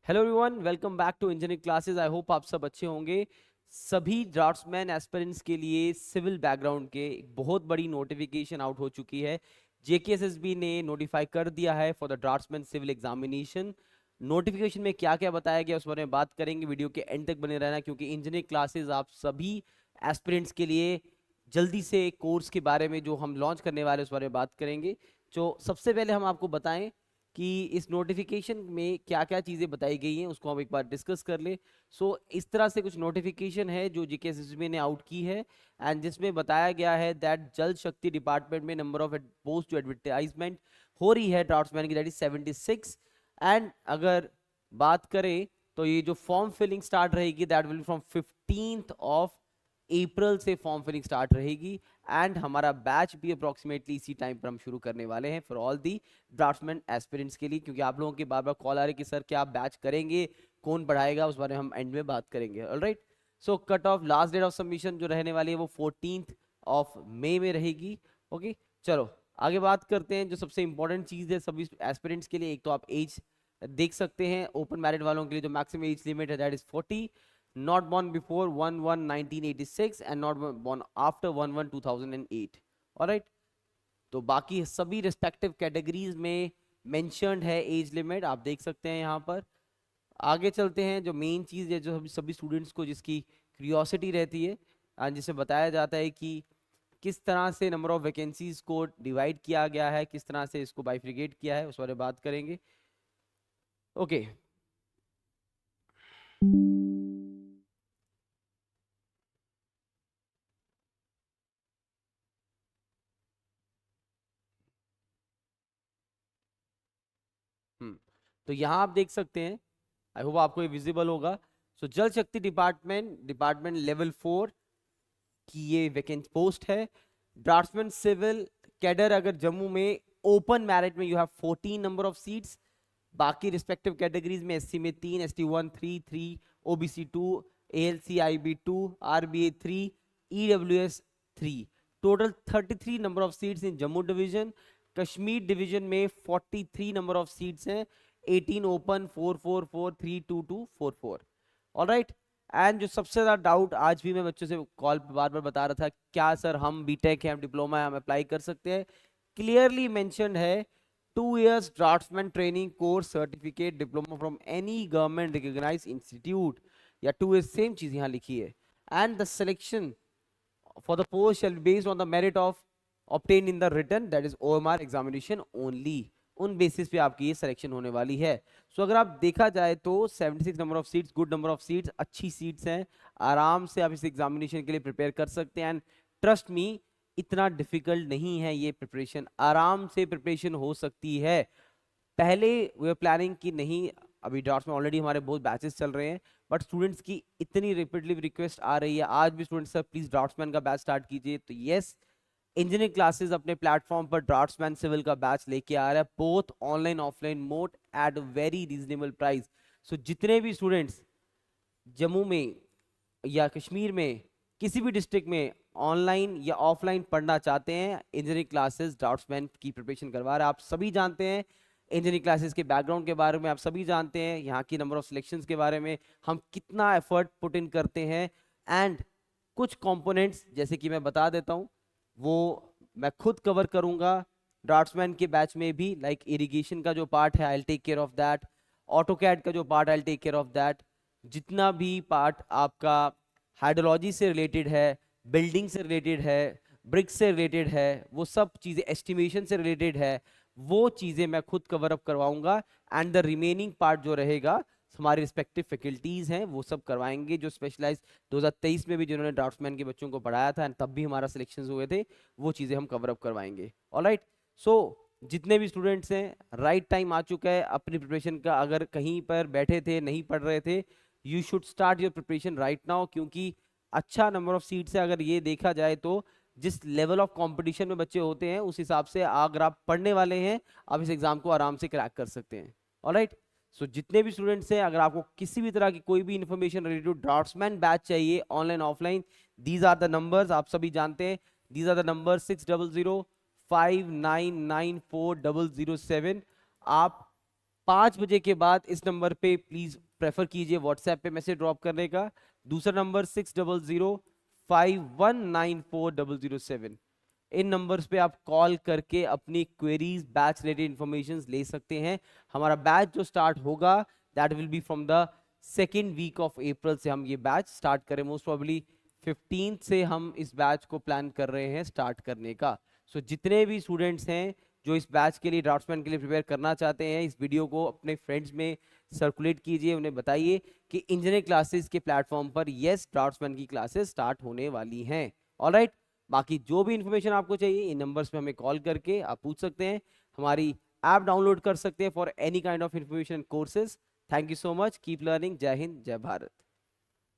Hello everyone, welcome back to engineering classes. I hope आप सब अच्छे होंगे। सभी ड्राफ्ट्समैन एस्पिरेंट्स के लिए सिविल बैकग्राउंड के एक बहुत बड़ी नोटिफिकेशन आउट हो चुकी है। जेकेएसएसबी ने नोटिफाई कर दिया है for the draftsman civil examination. Notification में क्या क्या बताया गया उस बारे में बात करेंगे। वीडियो के एंड तक बने रहना, क्योंकि इंजीनियरिंग क्लासेस आप सभी एस्पिरेंट्स के लिए जल्दी से कोर्स के बारे में जो हम लॉन्च करने वाले हैं उस बारे में बात करेंगे। तो सबसे पहले हम आपको बताएं कि इस नोटिफिकेशन में क्या क्या चीज़ें बताई गई हैं, उसको हम एक बार डिस्कस कर ले। इस तरह से कुछ नोटिफिकेशन है जो जेकेएसएसबी ने आउट की है, एंड जिसमें बताया गया है दैट जल शक्ति डिपार्टमेंट में नंबर ऑफ पोस्ट जो एडवर्टाइजमेंट हो रही है ड्राफ्ट्समैन की, दैट इज 76। एंड अगर बात करें तो ये जो फॉर्म फिलिंग स्टार्ट रहेगी दैट विल फ्रॉम 15 से फॉर्म फिलिंग स्टार्ट रहेगी। एंड हमारा बैच भी अप्रोक्सीमेटली इसी टाइम पर हम शुरू करने वाले हैं for all the draughtsman aspirants के लिए, क्योंकि आप लोगों के बार बार कॉल आ रहे कि सर क्या आप बैच करेंगे, कौन पढ़ाएगा, उस बारे में हम एंड में बात करेंगे। Alright, so cut off last date of submission जो रहने वाली है वो 14 में रहेगी। ओके, चलो आगे बात करते हैं। जो सबसे इंपॉर्टेंट चीज़ है सभी एस्पिरेंट्स के लिए, एक तो आप एज देख सकते हैं। ओपन मैरिट वालों के लिए जो मैक्सिमम एज लिमिट है that is 40, not born before 1/1/1986 and not born after 1/1/2008। Alright, तो बाकी सभी रिस्पेक्टिव कैटेगरीज में मेंशन्ड है एज लिमिट, आप देख सकते हैं यहाँ पर। आगे चलते हैं। जो मेन चीज़ है जो सभी स्टूडेंट्स को जिसकी क्यूरियोसिटी रहती है, जिसे बताया जाता है कि किस तरह से नंबर ऑफ वैकेंसीज को डिवाइड किया गया है, किस तरह से इसको बाइफ्रिकेट किया है, उस बारे में बात करेंगे। ओके, तो यहाँ आप देख सकते हैं, आई होप आपको ये विजिबल होगा। जल शक्ति डिपार्टमेंट लेवल 4 की ये वैकेंट पोस्ट है। ड्राफ्ट्समैन सिविल कैडर अगर जम्मू में ओपन मैरिट में you have 14 number of seats. बाकी रिस्पेक्टिव कैटेगरीज में एससी में 3, ST1 3, OBC 2, ALC IB 2, RBA 3, EWS 3। Total 33 number of seats in Jammu division. Kashmir division में 43 नंबर ऑफ सीट्स हैं। 18 open, 444, 322, 44। Alright, and जो सबसे ज्यादा डाउट आज भी मैं बच्चों से कॉल पे बार बार बता रहा था, क्या सर हम बीटेक हैं, हम डिप्लोमा है, हम अप्लाई कर सकते हैं। क्लियरली मेंशन्ड है 2 years draftsman training course certificate diploma from any government recognised institute, या 2 years सेम चीज यहाँ लिखी है। And the selection for the post shall be based on the merit of obtained in the written, that is OMR examination only। उन basis पे आपकी ये selection होने वाली है। अगर आप देखा जाए तो 76 number of seats, good number of seats, अच्छी सीट्स हैं। आराम से आप इस एग्जामिनेशन के लिए प्रिपेयर कर सकते हैं। एंड ट्रस्ट मी, इतना डिफिकल्ट नहीं है ये प्रिपरेशन, आराम से प्रिपरेशन हो सकती है। पहले वे प्लानिंग की नहीं, अभी डॉट्स में ऑलरेडी हमारे बहुत बैचेस चल रहे हैं, बट स्टूडेंट्स की इतनी रिपीटली रिक्वेस्ट आ रही है, आज भी स्टूडेंट्स सर प्लीज ड्राफ्ट्समैन का बैच स्टार्ट कीजिए। तो यस, इंजीनियरिंग क्लासेस अपने प्लेटफॉर्म पर ड्राफ्ट्समैन सिविल का बैच लेके आ रहा है, both online offline mode at very reasonable price. जितने भी स्टूडेंट्स जम्मू में या कश्मीर में किसी भी डिस्ट्रिक्ट में ऑनलाइन या ऑफलाइन पढ़ना चाहते हैं, इंजीनियरिंग क्लासेस ड्राफ्ट्समैन की प्रिपरेशन करवा रहा है। आप सभी जानते हैं इंजीनियरिंग क्लासेस के बैकग्राउंड के बारे में, आप सभी जानते हैं यहाँ की नंबर ऑफ सिलेक्शंस के बारे में, हम कितना एफर्ट पुट इन करते हैं। एंड कुछ कंपोनेंट्स जैसे कि मैं बता देता हूँ वो मैं खुद कवर करूंगा ड्राफ्ट्समैन के बैच में भी। लाइक इरिगेशन का जो पार्ट है I will take care of that, AutoCAD का जो part I will take care of that, जितना भी पार्ट आपका हाइड्रोलॉजी से रिलेटेड है, बिल्डिंग से रिलेटेड है, ब्रिक्स से रिलेटेड है, वो सब चीज़ें एस्टिमेशन से रिलेटेड है, वो चीज़ें मैं खुद कवर अप करवाऊंगा। एंड द रिमेनिंग पार्ट जो रहेगा हमारे रिस्पेक्टिव फैकल्टीज हैं वो सब करवाएंगे, जो स्पेशलाइज 2023 में भी जिन्होंने ड्राफ्ट्समैन के बच्चों को पढ़ाया था तब भी हमारा सिलेक्शन हुए थे, वो चीज़ें हम कवर अप करवाएंगे। ऑलराइट, सो जितने भी स्टूडेंट्स हैं, राइट टाइम आ चुका है अपनी प्रिपरेशन का। अगर कहीं पर बैठे थे नहीं पढ़ रहे थे, you should start your preparation right now, क्योंकि अच्छा नंबर ऑफ सीट्स है। अगर ये देखा जाए तो जिस लेवल ऑफ कंपटीशन में बच्चे होते हैं उस हिसाब से अगर आप पढ़ने वाले हैं आप इस एग्जाम को आराम से क्रैक कर सकते हैं। ऑलराइट, जितने भी स्टूडेंट्स हैं, अगर आपको किसी भी तरह की कोई भी information related to draftsman batch चाहिए online offline, these are the numbers, आप सभी जानते हैं, दीज आर द नंबर 6005994007। आप 5 बजे के बाद इस नंबर पे प्लीज प्रेफर कीजिए व्हाट्सएप पे मैसेज ड्रॉप करने का। दूसरा नंबर 6005194007, इन नंबर्स पे आप कॉल करके अपनी क्वेरीज बैच रिलेटेड इंफॉर्मेशन ले सकते हैं। हमारा बैच जो स्टार्ट होगा that will be from the second week of April से हम ये बैच स्टार्ट करें। मोस्ट प्रॉब्ली 15 से हम इस बैच को प्लान कर रहे हैं स्टार्ट करने का। सो जितने भी स्टूडेंट्स हैं जो इस बैच के लिए, ड्राफ्ट्समैन के लिए प्रिपेयर करना चाहते हैं, इस वीडियो को अपने फ्रेंड्स में सर्कुलेट कीजिए, उन्हें बताइए कि इंजीनियरिंग क्लासेस के प्लेटफॉर्म पर यस ड्राफ्ट्समैन की क्लासेस स्टार्ट होने वाली हैं। ऑलराइट, बाकी जो भी इंफॉर्मेशन आपको चाहिए इन नंबर्स पे हमें कॉल करके आप पूछ सकते हैं। हमारी ऐप डाउनलोड कर सकते हैं for any kind of information courses. Thank you so much, keep learning. जय हिंद, जय भारत।